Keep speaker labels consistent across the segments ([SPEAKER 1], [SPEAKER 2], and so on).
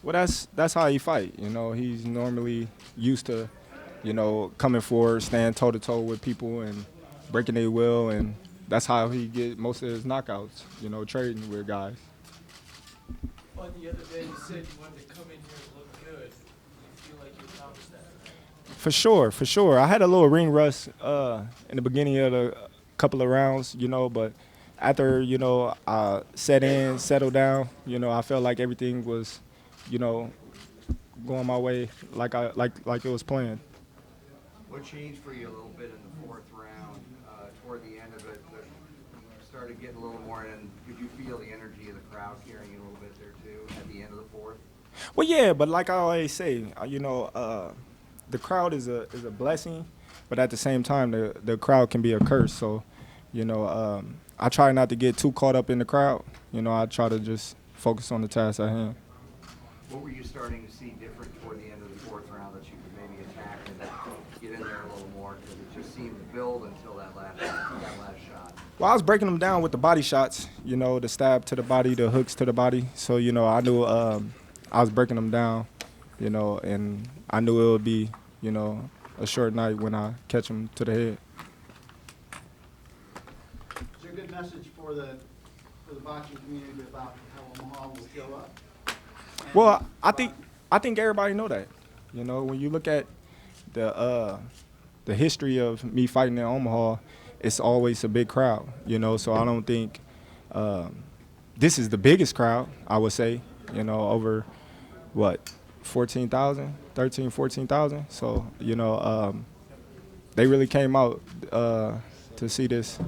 [SPEAKER 1] Well, that's how he fight. You know, he's normally used to, coming forward, staying toe to toe with people and breaking their will, and that's how he get most of his knockouts. You know, trading with guys.
[SPEAKER 2] On the other day, you said you wanted to come in here and look good. Do you feel like you accomplished that tonight?
[SPEAKER 1] For sure, for sure. I had a little ring rust in the beginning of the couple of rounds, but after I settled down, I felt like everything was, you know, going my way like it was planned.
[SPEAKER 3] What changed for you a little bit in the fourth round? Toward the end of it, you started getting a little more, and could you feel the energy of the crowd carrying you a little bit there too at the end of the fourth?
[SPEAKER 1] Well, yeah, but like I always say, the crowd is a blessing, but at the same time, the crowd can be a curse. So, I try not to get too caught up in the crowd. I try to just focus on the task at hand.
[SPEAKER 3] What were you starting to see different toward the end of the fourth round that you could maybe attack and get in there a little more? Because it just seemed to build until that last shot.
[SPEAKER 1] Well, I was breaking them down with the body shots, the stab to the body, the hooks to the body. So, I knew I was breaking them down, and I knew it would be, a short night when I catch them to the head.
[SPEAKER 4] Is there a good message for the boxing community about how Omaha will show up?
[SPEAKER 1] Well, I think everybody know that. When you look at the history of me fighting in Omaha, it's always a big crowd. So I don't think this is the biggest crowd. I would say, over what 14,000, 13, 14,000. So they really came out to see this.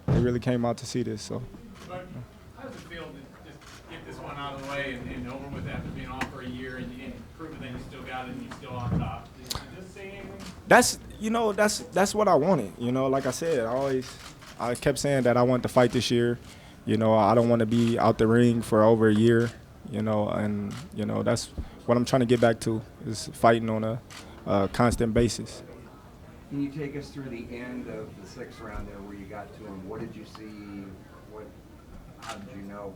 [SPEAKER 1] They really came out to see this. So.
[SPEAKER 5] But how does it feel to just get this one out of the way and over with after being off for a year and proving that you still got it and you're still on top? Did you just say anything?
[SPEAKER 1] That's what I wanted. Like I said, I kept saying that I wanted to fight this year. I don't want to be out the ring for over a year. And that's what I'm trying to get back to is fighting on a constant basis.
[SPEAKER 3] Can you take us through the end of the sixth round there where you got to him? What did you see? How did you know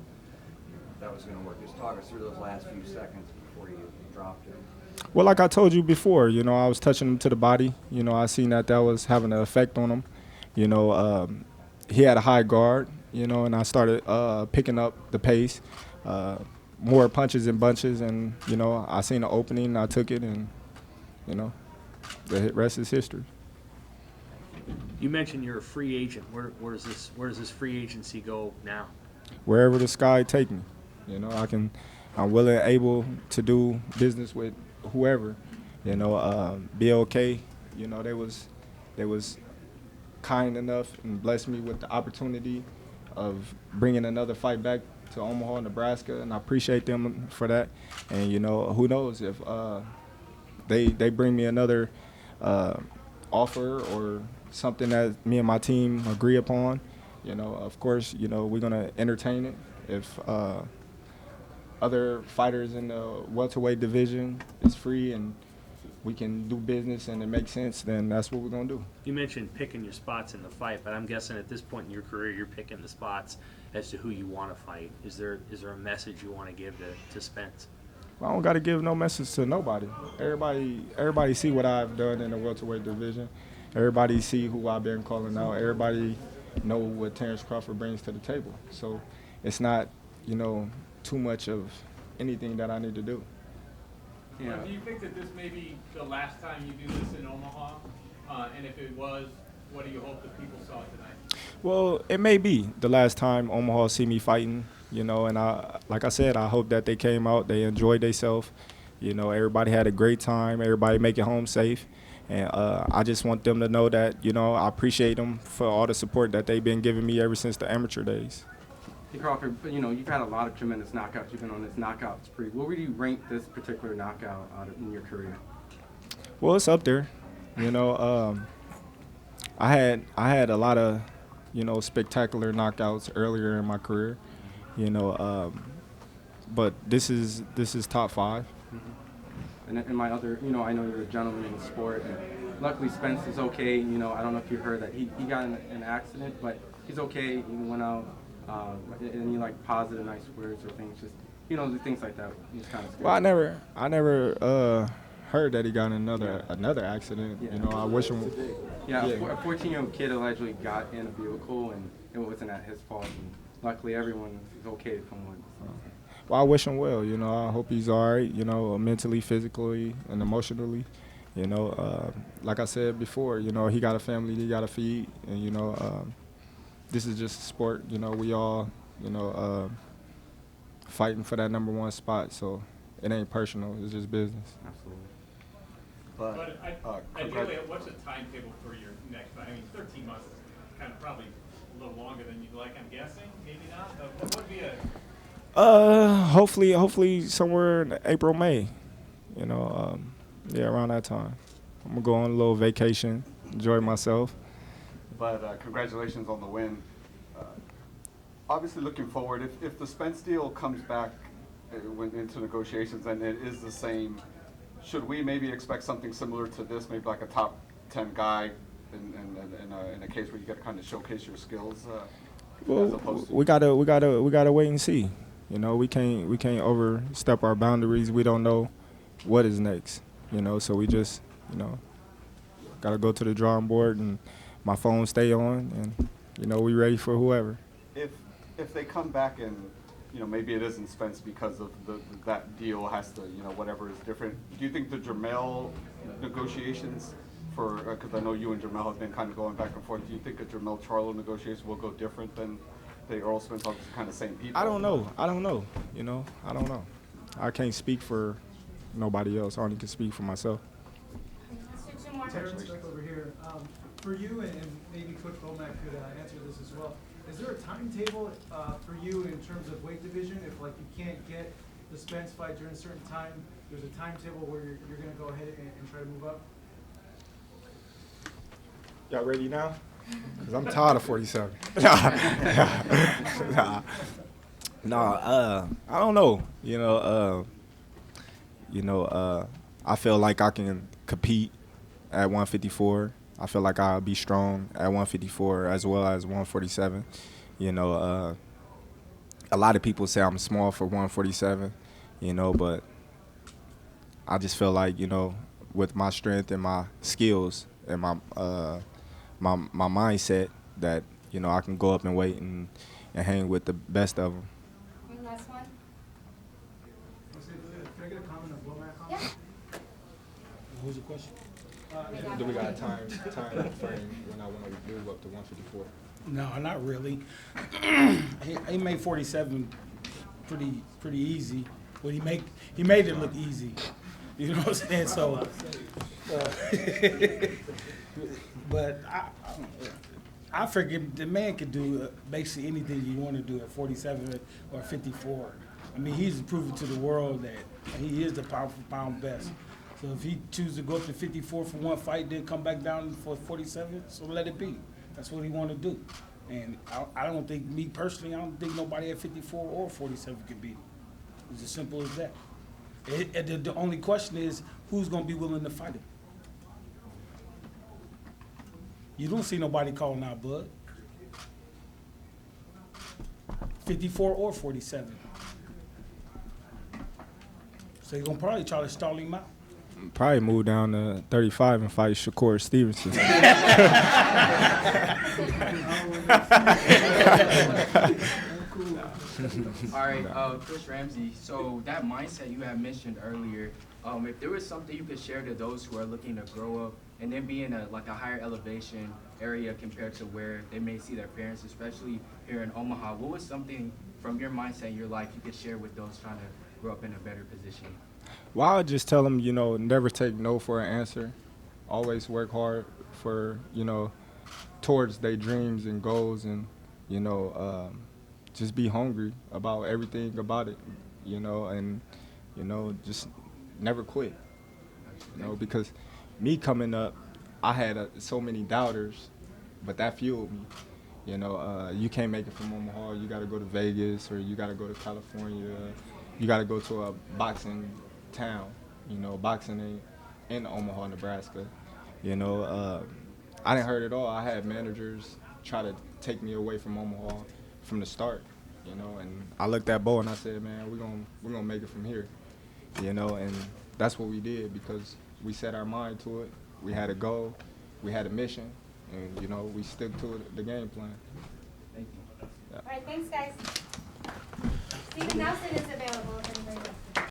[SPEAKER 3] that was going to work? Just talk us through those last few seconds before you dropped him.
[SPEAKER 1] Well, like I told you before, I was touching him to the body. I seen that was having an effect on him. He had a high guard, and I started picking up the pace, more punches and bunches, and, I seen the opening, I took it, and, the rest is history.
[SPEAKER 6] You mentioned you're a free agent. Where does this free agency go now?
[SPEAKER 1] Wherever the sky take me, I'm willing and able to do business with whoever, be okay. They was kind enough and blessed me with the opportunity of bringing another fight back to Omaha, Nebraska, and I appreciate them for that. And who knows if they bring me another offer or something that me and my team agree upon. Of course, we're gonna entertain it. If other fighters in the welterweight division is free and we can do business and it makes sense, then that's what we're gonna do.
[SPEAKER 6] You mentioned picking your spots in the fight, but I'm guessing at this point in your career, you're picking the spots as to who you want to fight. Is there a message you want to give to Spence?
[SPEAKER 1] Well, I don't got to give no message to nobody. Everybody see what I've done in the welterweight division. Everybody see who I've been calling out. Everybody know what Terence Crawford brings to the table. So it's not, too much of anything that I need to do.
[SPEAKER 5] Yeah. Do you think that this may be the last time you do this in Omaha? And if it was, what do you hope that people saw tonight?
[SPEAKER 1] Well, it may be the last time Omaha see me fighting, and like I said, I hope that they came out, they enjoyed themselves. Everybody had a great time, everybody make it home safe. And I just want them to know that, I appreciate them for all the support that they've been giving me ever since the amateur days.
[SPEAKER 7] Hey Crawford, you've had a lot of tremendous knockouts. You've been on this knockout spree. What would you rank this particular knockout in your career?
[SPEAKER 1] Well, it's up there. I had a lot of, spectacular knockouts earlier in my career, but this is top 5.
[SPEAKER 7] Mm-hmm. And my other, I know you're a gentleman in the sport, and luckily Spence is okay. I don't know if you heard that he got in an accident, but he's okay. He went out. Any positive, nice words or things? Just you know, the things like that. It's kind of scary.
[SPEAKER 1] Well, I never heard that he got in another accident.
[SPEAKER 7] Yeah.
[SPEAKER 1] You know, I wish him.
[SPEAKER 7] Yeah,
[SPEAKER 1] Yeah.
[SPEAKER 7] a 14-year-old kid allegedly got in a vehicle, and it wasn't at his fault. And luckily, everyone is okay to come with. So.
[SPEAKER 1] Well, I wish him well. You know, I hope he's all right. You know, mentally, physically, and emotionally. You know, like I said before, you know, he got a family he got to feed, and you know, this is just a sport. You know, we all, you know, fighting for that #1 spot. So it ain't personal. It's just business.
[SPEAKER 7] Absolutely.
[SPEAKER 5] But ideally, what's the timetable for your next fight? I mean, 13 months is kind of probably a little longer than you'd like, I'm guessing. Maybe not. What would be a
[SPEAKER 1] Hopefully somewhere in April, May. You know, yeah, around that time. I'm gonna go on a little vacation, enjoy myself.
[SPEAKER 8] But congratulations on the win. Obviously, looking forward, if the Spence deal comes back went into negotiations and it is the same, should we maybe expect something similar to this, maybe like a top 10 guy in a case where you get to kind of showcase your skills? As
[SPEAKER 1] Well,
[SPEAKER 8] opposed to
[SPEAKER 1] we gotta wait and see. You know, we can't overstep our boundaries. We don't know what is next. You know, so we just, you know, gotta go to the drawing board and my phone stay on, and you know, we ready for whoever.
[SPEAKER 8] if they come back and, you know, maybe it isn't Spence because of that deal has to, you know, whatever is different. Do you think the Jermell negotiations because I know you and Jermell have been kind of going back and forth, do you think a Jermell Charlo negotiation will go different than the Errol Spence, obviously kind of same people?
[SPEAKER 1] I don't know. You know, I don't know. I can't speak for nobody else. I only can speak for myself.
[SPEAKER 2] Terence, back over here. For you, and maybe Coach Bomack could answer this as well, is there a timetable for you in terms of weight division? If like you can't get the Spence fight during a certain time, there's a timetable where you're going to go ahead and try to move up?
[SPEAKER 1] Y'all ready now? Because I'm tired of 47. I don't know. I feel like I can compete at 154. I feel like I'll be strong at 154 as well as 147. You know, a lot of people say I'm small for 147, you know, but I just feel like, you know, with my strength and my skills and my mindset that, you know, I can go up and weight and hang with the best of them.
[SPEAKER 9] One last one.
[SPEAKER 2] Can I get a comment on Bomack on
[SPEAKER 9] Yeah.
[SPEAKER 2] that?
[SPEAKER 10] Who's the question?
[SPEAKER 1] Do we got a time frame when I want to move up to 154?
[SPEAKER 10] No, not really. he made 47 pretty easy. Well, he made it look easy. You know what I'm saying? So, but I figured the man could do basically anything you want to do at 47 or 54. I mean, he's proven to the world that he is the pound for pound best. So if he chooses to go up to 54 for one fight, then come back down for 47, so let it be. That's what he want to do. And I don't think, me personally, I don't think nobody at 54 or 47 can beat him. It's as simple as that. The only question is, who's going to be willing to fight him? You don't see nobody calling out Bud. 54 or 47. So you're going to probably try to stall him out.
[SPEAKER 1] Probably move down to 35 and fight Shakur Stevenson.
[SPEAKER 11] All right, Coach Ramsey, so that mindset you had mentioned earlier, if there was something you could share to those who are looking to grow up and then be in a higher elevation area compared to where they may see their parents, especially here in Omaha, what was something from your mindset in your life you could share with those trying to grow up in a better position?
[SPEAKER 1] Well, I would just tell them, you know, never take no for an answer. Always work hard for, you know, towards their dreams and goals, and, you know, just be hungry about everything about it, you know, and, you know, just never quit, you know, because me coming up, I had so many doubters, but that fueled me. You know, you can't make it from Omaha. You got to go to Vegas, or you got to go to California. You got to go to a boxing town, you know, boxing in Omaha, Nebraska. You know, I didn't hurt at all. I had managers try to take me away from Omaha from the start. you know. And I looked at Bo and I said, man, we're gonna make it from here, you know. And that's what we did because we set our mind to it. We had a goal, we had a mission, and you know, we stuck to it, the game plan.
[SPEAKER 11] Thank you.
[SPEAKER 9] All right, thanks, guys. Steven Nelson is available.